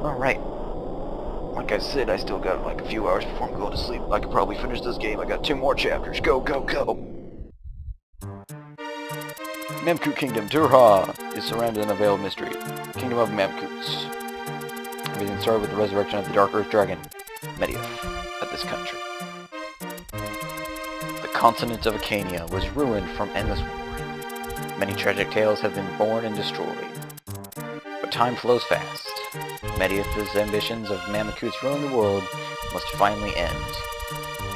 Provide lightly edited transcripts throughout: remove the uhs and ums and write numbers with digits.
Alright. Like I said, I still got like a few hours before I'm going to sleep. I could probably finish this game. I got 2 more chapters. Go, go, go! Mamcoot Kingdom, Durha, is surrounded in a veil of mystery. Kingdom of Mamcoots. Everything started with the resurrection of the Dark Earth Dragon, Medivh, at this country. The continent of Acania was ruined from endless war. Many tragic tales have been born and destroyed. But time flows fast. Medivh's ambitions of Mamcoots ruling the world must finally end.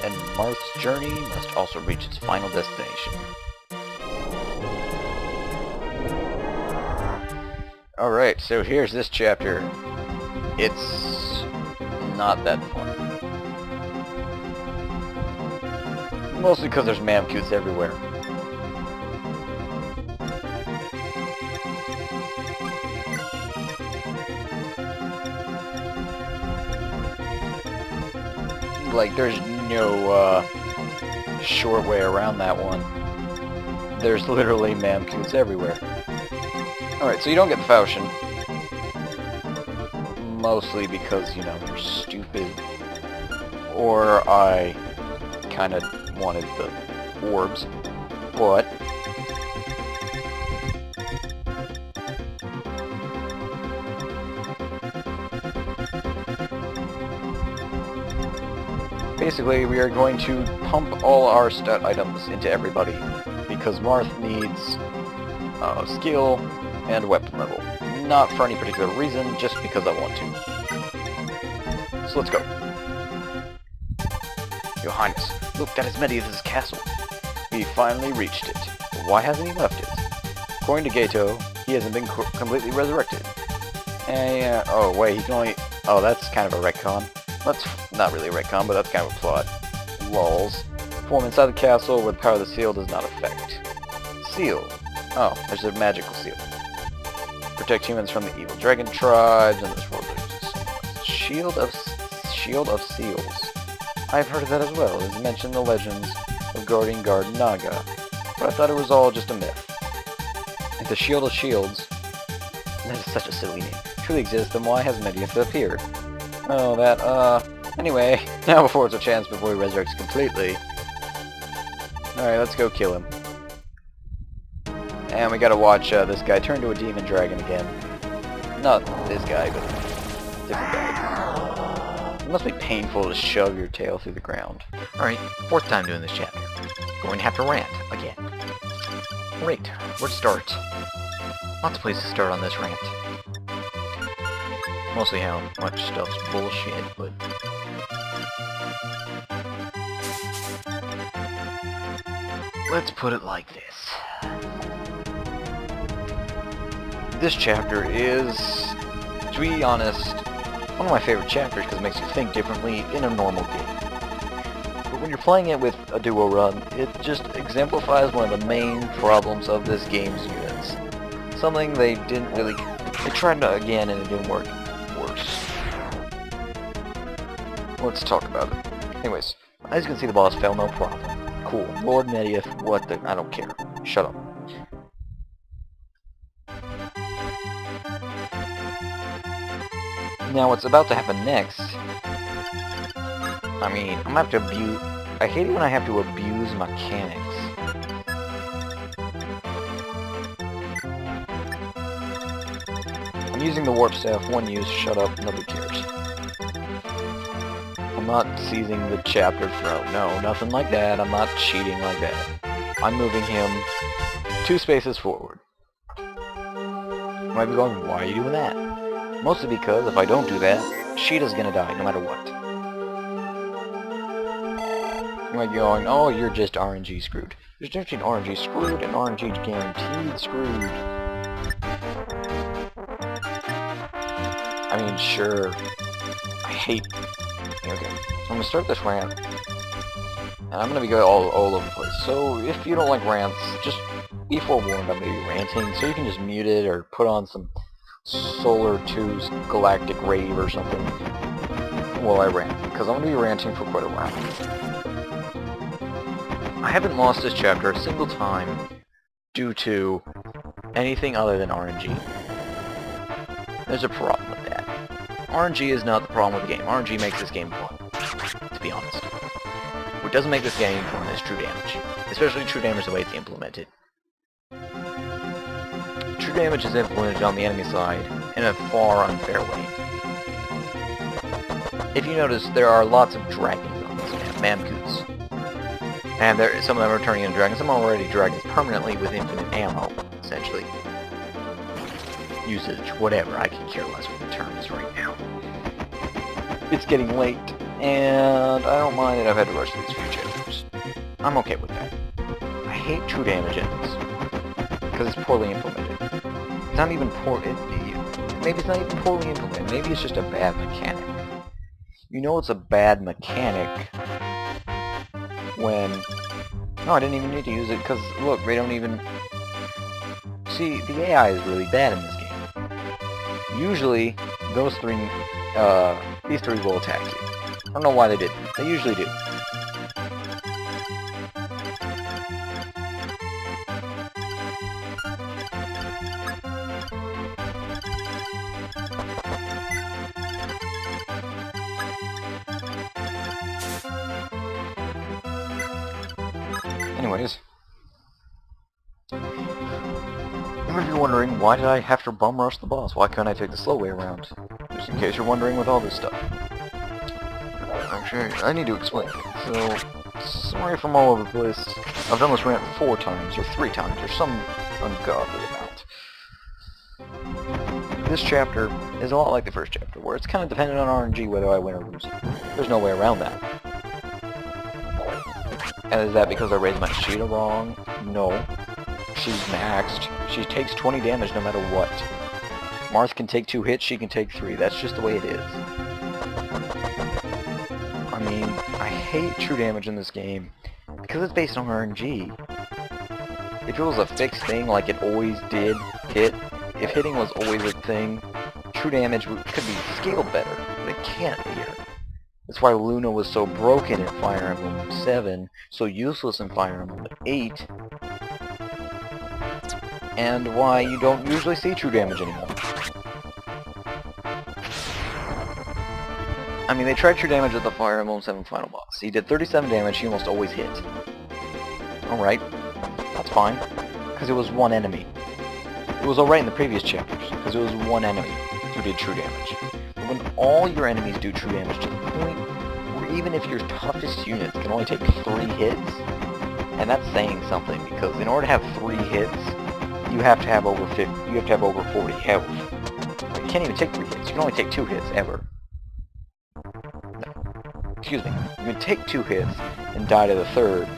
And Marth's journey must also reach its final destination. Alright, so here's this chapter. It's not that fun. Mostly because there's Mamcoots everywhere. Like, there's no short way around that one. There's literally Mamcoots everywhere. Alright, so you don't get the Falchion. Mostly because, you know, they're stupid. Or I kinda wanted the orbs. But basically, we are going to pump all our stat items into everybody, because Marth needs skill and weapon level. Not for any particular reason, just because I want to. So let's go. Your Highness, look, that is Medivh's castle. He finally reached it. But why hasn't he left it? According to Gato, he hasn't been completely resurrected. Oh wait, he can only... Oh, that's kind of a retcon. That's not really a retcon, but that's kind of a plot. Lols. Form inside the castle where the power of the seal does not affect. Seal. Oh, there's a magical seal. Protect humans from the evil dragon tribes and this world. Shield of Seals. I've heard of that as well. It's mentioned in the legends of Guardian Guard Naga, but I thought it was all just a myth. If the Shield of Shields, that is such a silly name, truly exists, then why has Medivh appeared? Oh, anyway, now before it's a chance before he resurrects completely. Alright, let's go kill him. And we gotta watch this guy turn to a demon dragon again. Not this guy, but different guy. It must be painful to shove your tail through the ground. Alright, 4th time doing this chapter. Going to have to rant again. Great, where to start? Lots of places to start on this rant. Mostly how much stuff's bullshit, but... let's put it like this. This chapter is, to be honest, one of my favorite chapters because it makes you think differently in a normal game. But when you're playing it with a duo run, it just exemplifies one of the main problems of this game's units. Something they didn't really... They tried to again and it didn't work. Worse. Let's talk about it. Anyways, as you can see, the boss fell, no problem. Cool. Lord Medivh, what the... I don't care. Shut up. Now, what's about to happen next... I mean, I'm gonna have to abuse... I hate it when I have to abuse mechanics. I'm using the warp staff, one use, shut up, nobody cares. I'm not seizing the chapter throne, no, nothing like that, I'm not cheating like that. I'm moving him 2 spaces forward. You might be going, why are you doing that? Mostly because if I don't do that, Sheeta's gonna die, no matter what. You might be going, oh, you're just RNG screwed. There's a difference between RNG screwed and RNG guaranteed screwed. I mean, sure. I hate... Okay, so I'm gonna start this rant. And I'm gonna be going all over the place. So, if you don't like rants, just be forewarned I'm gonna be ranting, so you can just mute it or put on some Solar 2's Galactic Rave or something while I rant, because I'm gonna be ranting for quite a while. I haven't lost this chapter a single time due to anything other than RNG. There's a problem with that. RNG is not the problem with the game. RNG makes this game fun, to be honest. What doesn't make this game fun is true damage. Especially true damage the way it's implemented. True damage is implemented on the enemy side in a far unfair way. If you notice, there are lots of dragons on this map, Mamcoots. And some of them are turning into dragons, some are already dragons permanently with infinite ammo, essentially. Usage, whatever, I can care less what the term is right now. It's getting late, and I don't mind that I've had to rush through these few chapters. I'm okay with that. I hate true damage in this, because it's poorly implemented. It's not even maybe it's not even poorly implemented, maybe it's just a bad mechanic. You know it's a bad mechanic when... No, I didn't even need to use it, because, look, they don't even... See, the AI is really bad in this game. Usually, these three will attack you. I don't know why they didn't. They usually do. Anyways, if you're wondering, why did I have to bum rush the boss? Why couldn't I take the slow way around? Just in case you're wondering with all this stuff. Actually, I need to explain. So, sorry if I'm all over the place. I've done this rant 4 times, or 3 times, or some ungodly amount. This chapter is a lot like the first chapter, where it's kind of dependent on RNG whether I win or lose. There's no way around that. And is that because I raised my Sheeta wrong? No. She's maxed. She takes 20 damage no matter what. Marth can take 2 hits, she can take 3. That's just the way it is. I mean, I hate true damage in this game because it's based on RNG. If it was a fixed thing like it always did hit, if hitting was always a thing, true damage could be scaled better, but it can't here. That's why Luna was so broken in Fire Emblem 7, so useless in Fire Emblem 8, and why you don't usually see true damage anymore. I mean, they tried true damage with the Fire Emblem 7 final boss. He did 37 damage, he almost always hit. Alright, that's fine, because it was one enemy. It was alright in the previous chapters, because it was one enemy who did true damage. But when all your enemies do true damage to the point where even if your toughest units can only take 3 hits, and that's saying something, because in order to have 3 hits, you have to have over 50, you have to have over 40 health. You can't even take 3 hits, you can only take 2 hits, ever. No. Excuse me, you can take 2 hits and die to the 3rd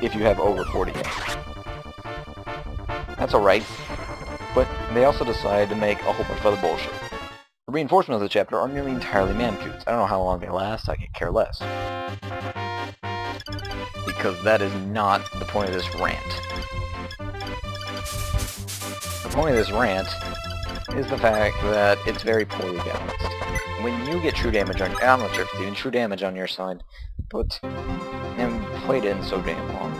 if you have over 40 health. That's alright, but they also decided to make a whole bunch of other bullshit. The reinforcements of the chapter are nearly entirely Mamcoots. I don't know how long they last, I could care less. Because that is not the point of this rant. The point of this rant is the fact that it's very poorly balanced. When you get true damage on I'm not sure if it's even true damage on your side, but and played in so damn long.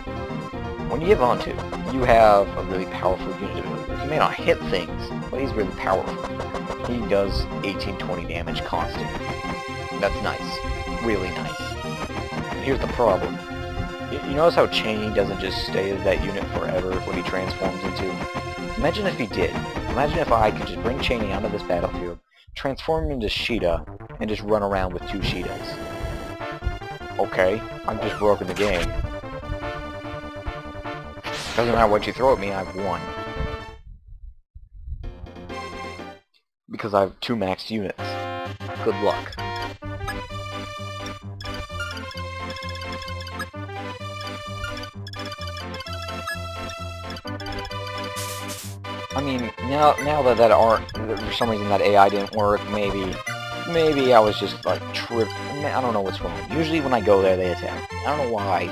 When you get onto, you have a really powerful unit ability. He may not hit things, but he's really powerful. He does 18-20 damage constant. That's nice. Really nice. Here's the problem. You notice how Cheney doesn't just stay as that unit forever when he transforms into... Imagine if he did. Imagine if I could just bring Cheney onto this battlefield, transform him into Sheeta, and just run around with 2 Sheetas. Okay, I've just broken the game. Doesn't matter what you throw at me, I've won. Because I have 2 maxed units. Good luck. I mean, now that for some reason that AI didn't work, maybe I was just like I don't know what's wrong. Usually when I go there, they attack. I don't know why,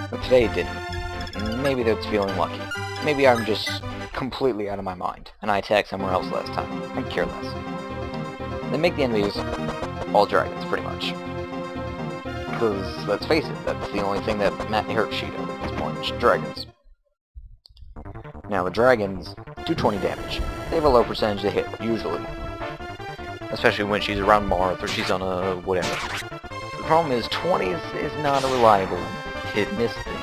but today it didn't. Maybe that's feeling lucky. Maybe I'm just completely out of my mind, and I attacked somewhere else last time. I care less. They make the enemies all dragons, pretty much. Because, let's face it, that's the only thing that hurts Sheeta at this point, is dragons. Now, the dragons do 20 damage. They have a low percentage to hit, usually. especially when she's around Marth or she's on a whatever. The problem is 20 is not a reliable hit-miss thing,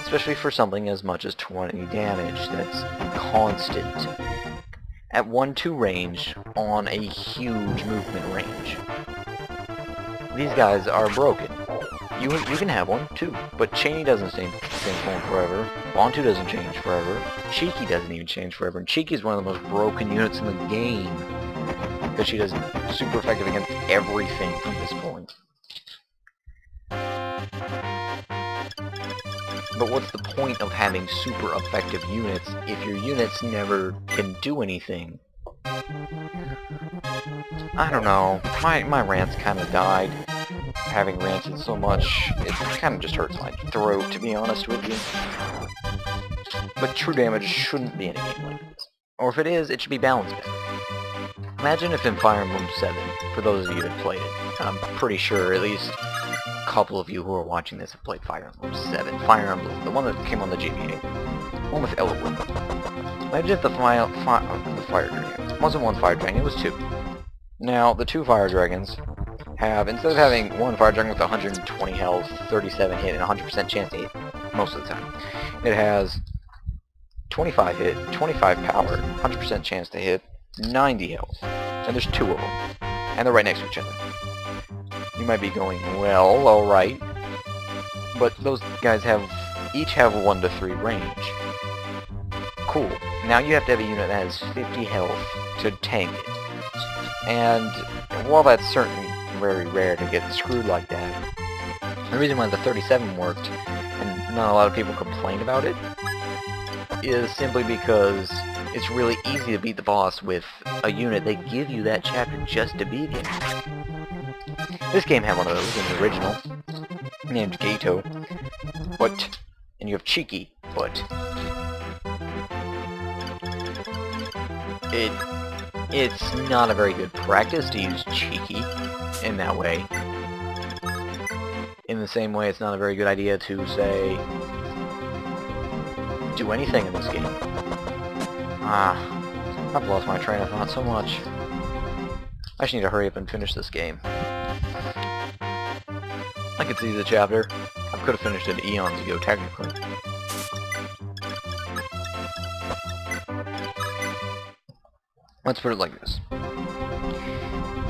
especially for something as much as 20 damage that's constant at 1-2 range on a huge movement range. These guys are broken. You can have one too, but Cheney doesn't stay on forever. Bantu doesn't change forever. Cheeky doesn't even change forever, and Cheeky is one of the most broken units in the game because she does super effective against everything from this point. But what's the point of having super effective units if your units never can do anything? I don't know. My rants kind of died. Having ranted so much, it kind of just hurts my throat, to be honest with you. But true damage shouldn't be in a game like this. Or if it is, it should be balanced better. Imagine if in Fire Emblem 7, for those of you that played it, and I'm pretty sure at least a couple of you who are watching this have played Fire Emblem 7. Fire Emblem, the one that came on the GBA. The one with Emblem. Imagine if the fire dragon wasn't one fire dragon, it was two. Now, the two fire dragons have, instead of having one fire dragon with 120 health, 37 hit, and 100% chance to hit most of the time, it has 25 hit, 25 power, 100% chance to hit, 90 health. And there's two of them. And they're right next to each other. You might be going, well, alright. But those guys each have 1 to 3 range. Cool. Now you have to have a unit that has 50 health to tank it. And while that's certainly very rare to get screwed like that, the reason why the 37 worked, and not a lot of people complained about it, is simply because it's really easy to beat the boss with a unit they give you that chapter just to beat him. This game had one of those in the original, named Gato, and you have Cheeky, but it's not a very good practice to use Cheeky in that way. In the same way, it's not a very good idea to, say, do anything in this game. I've lost my train of thought so much. I just need to hurry up and finish this game. I could see the chapter. I could have finished it eons ago, technically. Let's put it like this.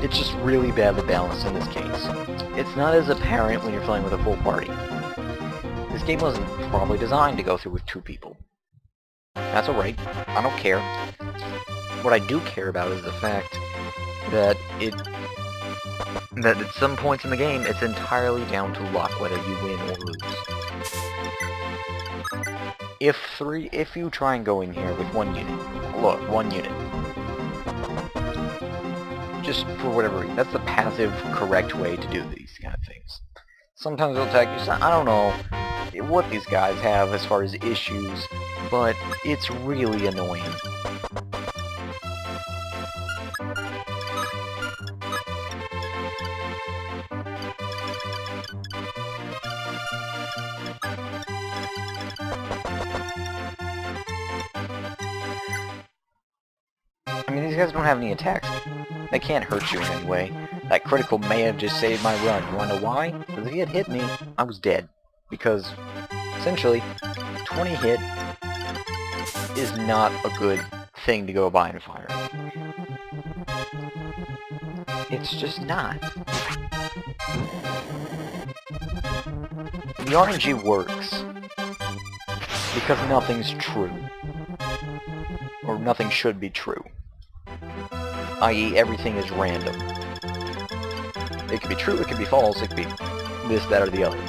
It's just really badly balanced in this case. It's not as apparent when you're playing with a full party. This game wasn't probably designed to go through with 2 people. That's alright. I don't care. What I do care about is the fact that at some points in the game, it's entirely down to luck whether you win or lose. If you try and go in here with 1 unit, look, 1 unit, just for whatever reason, that's the passive, correct way to do these kind of things. Sometimes they'll attack you, I don't know what these guys have as far as issues, but it's really annoying. I mean, these guys don't have any attacks. They can't hurt you in any way. That critical may have just saved my run. You wanna know why? Because if he had hit me, I was dead. Because, essentially, 20 hit is not a good thing to go by in Fire. It's just not. The RNG works because nothing's true. Or nothing should be true. I.e., everything is random. It could be true, it could be false, it could be this, that, or the other.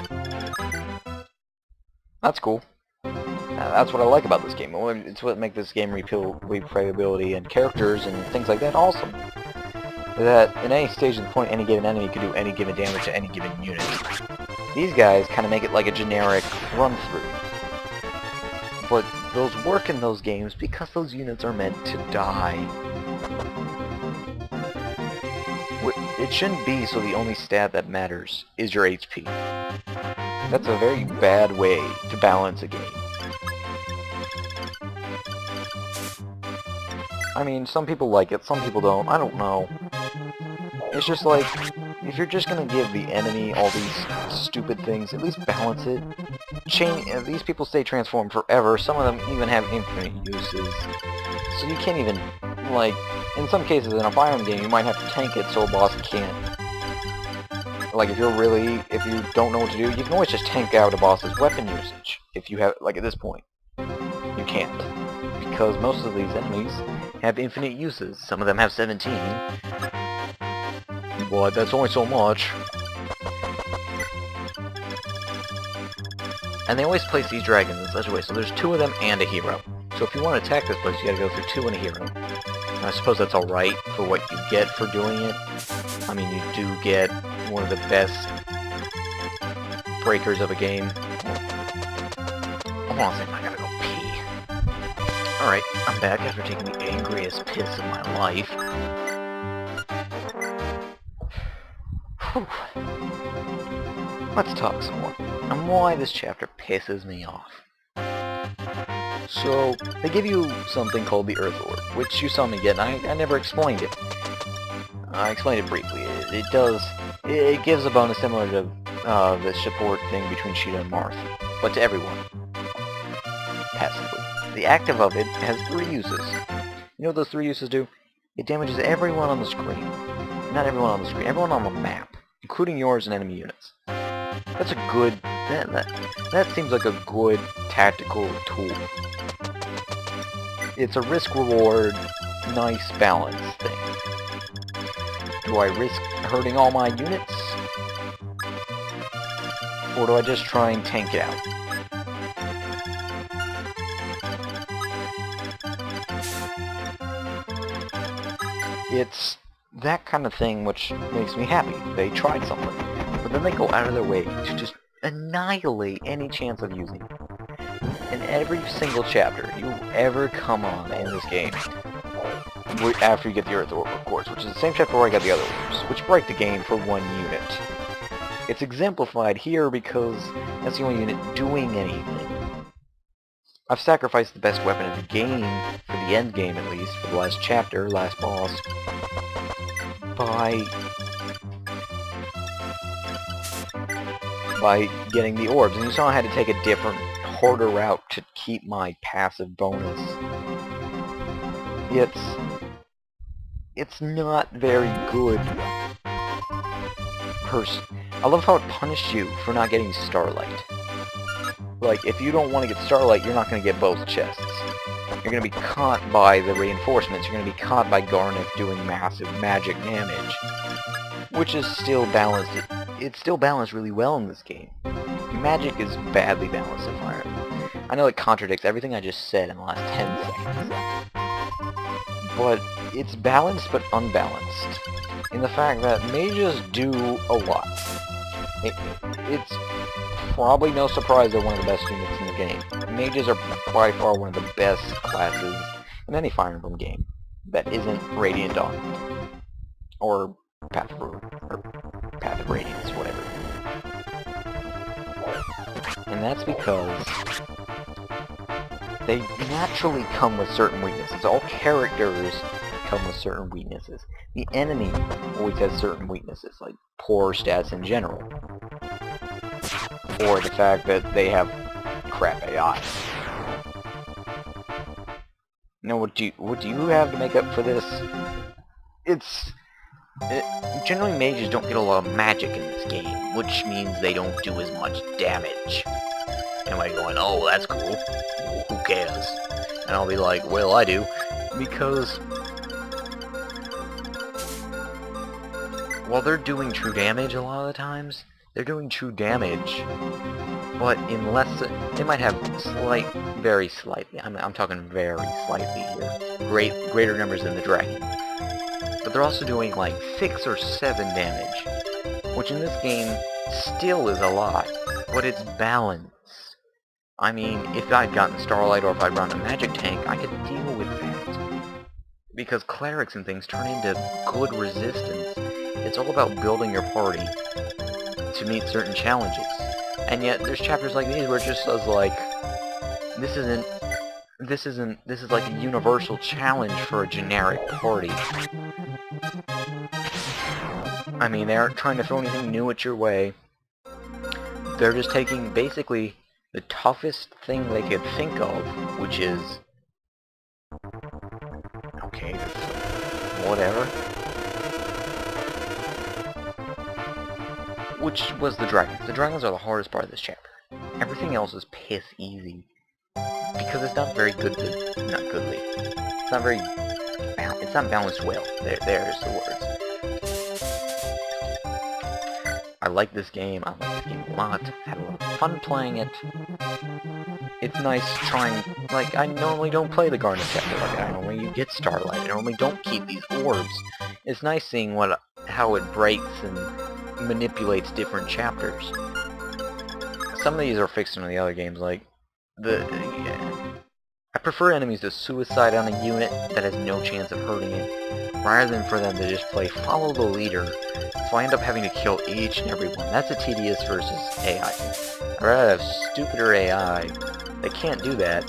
That's cool. That's what I like about this game. It's what makes this game replayability and characters and things like that awesome. That in any stage of the point, any given enemy can do any given damage to any given unit. These guys kind of make it like a generic run-through. But those work in those games because those units are meant to die. It shouldn't be so the only stat that matters is your HP. That's a very bad way to balance a game. I mean, some people like it, some people don't. I don't know. It's just like, if you're just gonna give the enemy all these stupid things, at least balance it. These people stay transformed forever. Some of them even have infinite uses. So you can't even, like, in some cases in a Fire Emblem game, you might have to tank it so a boss can't. Like, if you don't know what to do, you can always just tank out a boss's weapon usage. If you have, like, at this point. You can't. Because most of these enemies have infinite uses. Some of them have 17. But that's only so much. And they always place these dragons in such a way, so there's 2 of them and a hero. So if you want to attack this place, you gotta go through 2 and a hero. And I suppose that's alright for what you get for doing it. I mean, you do get one of the best breakers of a game. Hold on a second, I gotta go pee. Alright, I'm back after taking the angriest piss of my life. Whew. Let's talk some more, and why this chapter pisses me off. So, they give you something called the Earth Orb, which you saw me get, and I never explained it. I explained it briefly. It gives a bonus similar to the support thing between Sheeta and Marth, but to everyone. Passively. The active of it has 3 uses. You know what those 3 uses do? It damages everyone on the screen. Not everyone on the screen, everyone on the map, including yours and enemy units. That's a good... That seems like a good tactical tool. It's a risk-reward, nice balance thing. Do I risk hurting all my units? Or do I just try and tank it out? It's that kind of thing which makes me happy. They tried something. But then they go out of their way to just annihilate any chance of using it. In every single chapter you ever come on in this game, after you get the Earth Orb, of course, which is the same chapter where I got the other orbs, which break the game for 1 unit. It's exemplified here because that's the only unit doing anything. I've sacrificed the best weapon in the game, for the end game at least, for the last chapter, last boss, by getting the orbs. And you saw I had to take a different, harder route to keep my passive bonus. It's not very good. I love how it punished you for not getting Starlight. Like, if you don't want to get Starlight, you're not going to get both chests. You're going to be caught by the reinforcements, you're going to be caught by Garnet doing massive magic damage. Which is still balanced. It's still balanced really well in this game. Magic is badly balanced in Fire Emblem. I know it contradicts everything I just said in the last 10 seconds. But it's balanced but unbalanced. In the fact that mages do a lot. It's probably no surprise they're one of the best units in the game. Mages are by far one of the best classes in any Fire Emblem game that isn't Radiant Dawn. Or Path of Radiance, whatever. And that's because they naturally come with certain weaknesses. All characters come with certain weaknesses. The enemy always has certain weaknesses, like poor stats in general. Or the fact that they have crap AI. Now, what do you have to make up for this? Generally mages don't get a lot of magic in this game, which means they don't do as much damage. And I'm going, oh, that's cool. Who cares? And I'll be like, well, I do. Because while they're doing true damage a lot of the times, they're doing true damage, but in less... They might have very slightly, I'm talking very slightly here, greater numbers than the dragon. But they're also doing like 6 or 7 damage, which in this game still is a lot, but it's balanced. I mean, if I'd gotten Starlight or if I'd run a magic tank, I could deal with that. Because clerics and things turn into good resistance. It's all about building your party to meet certain challenges. And yet, there's chapters like these where it just says, like, this isn't This is like a universal challenge for a generic party. I mean, they aren't trying to throw anything new at your way. They're just taking basically the toughest thing they could think of, which is... okay, whatever. Which was the dragons. The dragons are the hardest part of this chapter. Everything else is piss easy. Because it's not very goodly. Not goodly. It's not very... it's not balanced well. There's the words. I like this game. I like this game a lot. Had a lot of fun playing it. It's nice trying... like, I normally don't play the Garden chapter like that. I normally get Starlight. I normally don't keep these orbs. It's nice seeing how it breaks and manipulates different chapters. Some of these are fixed in the other games, like... I prefer enemies to suicide on a unit that has no chance of hurting it, rather than for them to just play follow the leader, so I end up having to kill each and every one. That's a tedious versus AI. I'd rather have stupider AI that can't do that,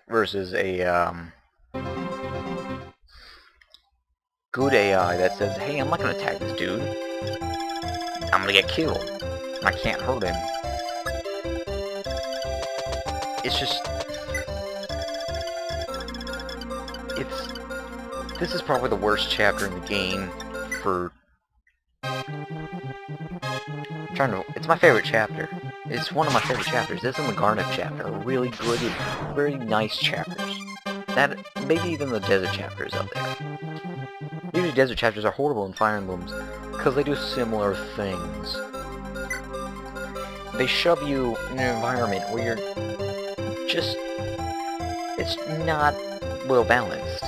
versus a good AI that says, hey, I'm not gonna attack this dude. I'm gonna get killed. I can't hurt him. It's just... this is probably the worst chapter in the game for... it's my favorite chapter. It's one of my favorite chapters. This and the Garnet chapter are really good, very nice chapters. Maybe even the desert chapters up there. Usually desert chapters are horrible in Fire Emblems, because they do similar things. They shove you in an environment where you're just... it's not well balanced.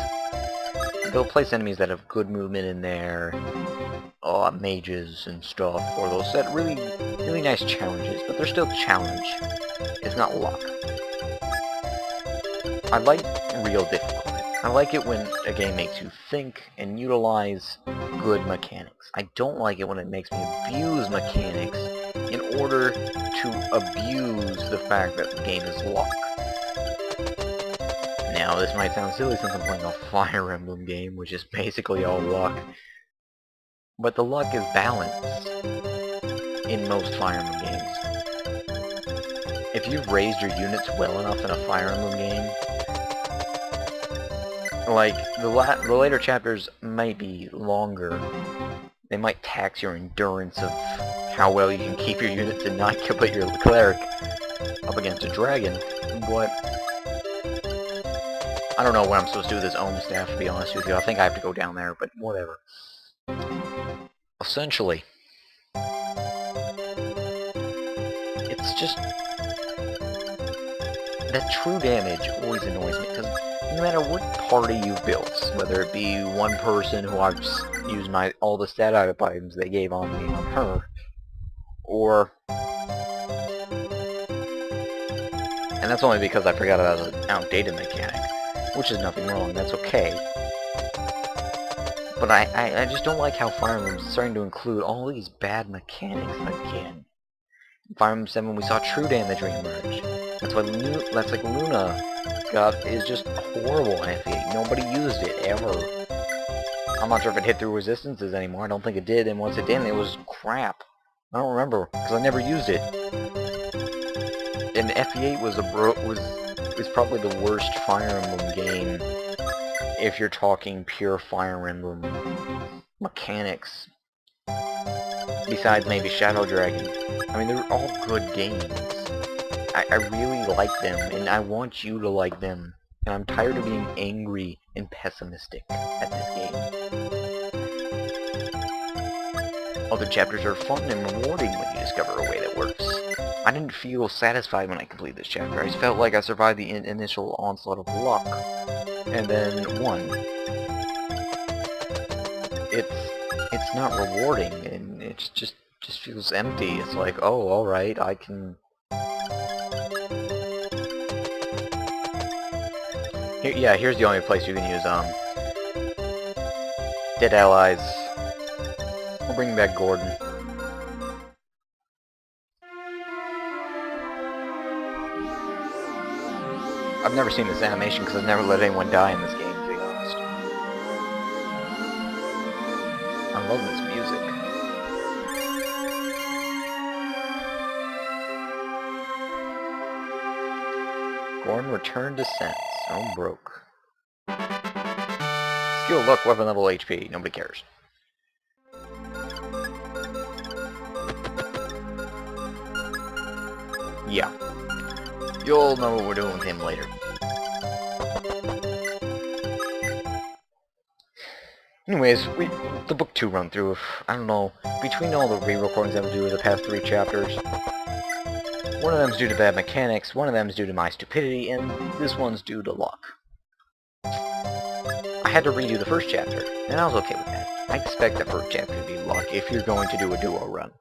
They'll place enemies that have good movement in there, mages and stuff, or they'll set really, really nice challenges, but they're still challenge. It's not luck. I like real difficulty. I like it when a game makes you think and utilize good mechanics. I don't like it when it makes me abuse mechanics in order to abuse the fact that the game is luck. Now, this might sound silly since I'm playing a Fire Emblem game, which is basically all luck. But the luck is balanced in most Fire Emblem games. If you've raised your units well enough in a Fire Emblem game, like, the later chapters might be longer. They might tax your endurance of how well you can keep your units and not put your cleric up against a dragon, but I don't know what I'm supposed to do with this Ohm staff, to be honest with you. I think I have to go down there, but whatever. Essentially, it's just that true damage always annoys me, because no matter what party you've built, whether it be one person who I've just used all the stat items they gave on me on her, or... and that's only because I forgot about an outdated mechanic, which is nothing wrong, that's okay. But I just don't like how Fire Emblem is starting to include all these bad mechanics again. In Fire Emblem 7 we saw true damage reemerge. That's like Luna is just horrible in FE8. Nobody used it, ever. I'm not sure if it hit through resistances anymore. I don't think it did, and once it did, it was crap. I don't remember, because I never used it. And FE8 was probably the worst Fire Emblem game if you're talking pure Fire Emblem mechanics. Besides maybe Shadow Dragon. I mean, they're all good games. I really like them, and I want you to like them. And I'm tired of being angry and pessimistic at this game. Other chapters are fun and rewarding when you discover a way that works. I didn't feel satisfied when I completed this chapter. I felt like I survived the initial onslaught of luck, and then won. It's not rewarding, and it just feels empty. It's like, oh, alright, I can... here's the only place you can use, Dead Allies. We'll bring back Gordon. I've never seen this animation because I've never let anyone die in this game, to be honest. I'm loving this music. Gorn returned to sense. Oh, broke. Skill, luck, weapon level, HP. Nobody cares. Yeah. You'll know what we're doing with him later. Anyways, the book 2 run through, I don't know, between all the re-recordings I've done the past 3 chapters, one of them's due to bad mechanics, one of them's due to my stupidity, and this one's due to luck. I had to redo the first chapter, and I was okay with that. I expect the first chapter to be luck if you're going to do a duo run.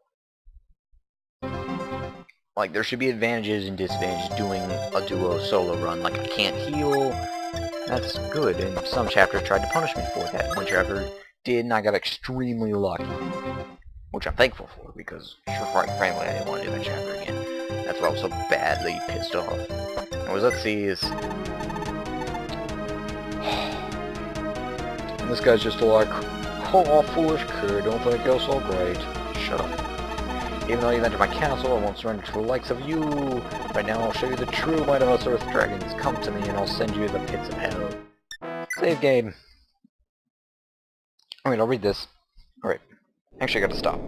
Like, there should be advantages and disadvantages doing a duo solo run. Like, I can't heal. That's good, and some chapters tried to punish me for that. One chapter did, and I got extremely lucky. Which I'm thankful for, because, frankly, I didn't want to do that chapter again. That's why I was so badly pissed off. Anyways, let's see, and this guy's just like, oh, foolish kid, don't think you're so great. Shut up. Even though you've entered my castle, I won't surrender to the likes of you. Right now, I'll show you the true might of us Earth Dragons. Come to me, and I'll send you to the pits of hell. Save game. Alright, I'll read this. Alright. Actually, I gotta stop.